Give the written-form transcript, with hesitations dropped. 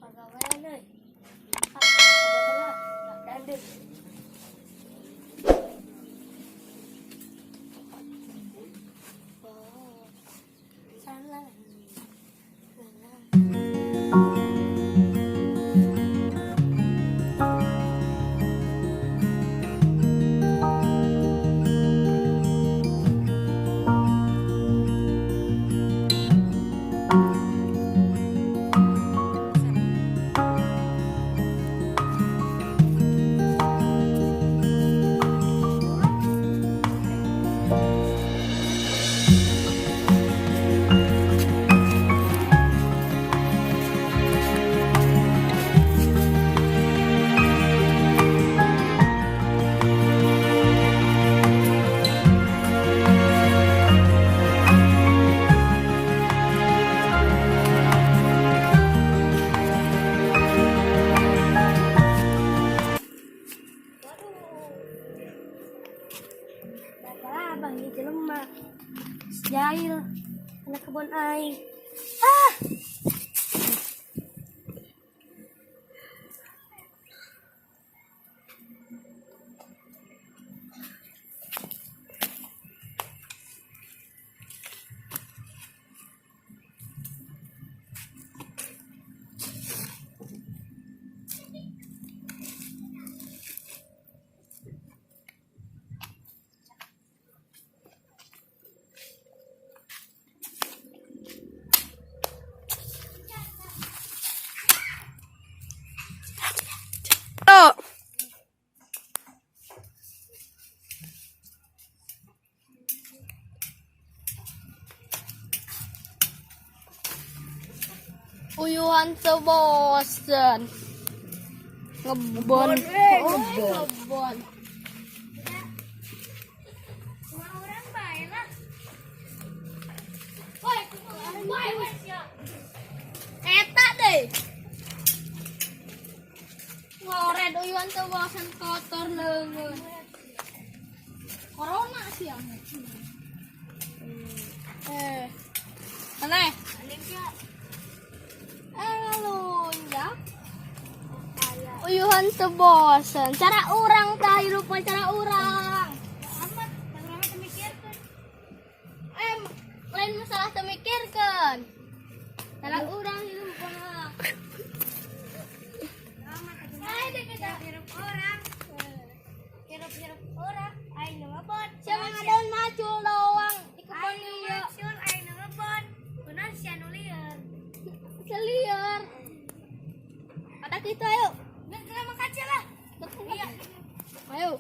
pagawean euy. Sabar dandeng. Oh. Salah. Abang itu lemah. Jahil anak kebun aing. Ah. Uyuhan sebosen ngebon ngebon Semua orang baik lah. Woi, eta deh ngoret uyuhan sebosen kotor leungeun corona sih yang aneh lunjak uyuhan sebosen cara urang tah hirup cara urang amat, orang memikirkan. lain masalah temikirkeun cara urang hirup mah Hai, dekat hirup orang. Hirup orang, aing ngebon. siapa ngadeun macul doang di kebun Aing ieu ngebon, aing ngebon. Benar si anu lieur. selieur ada kita ayo Nggak makan lah. ayo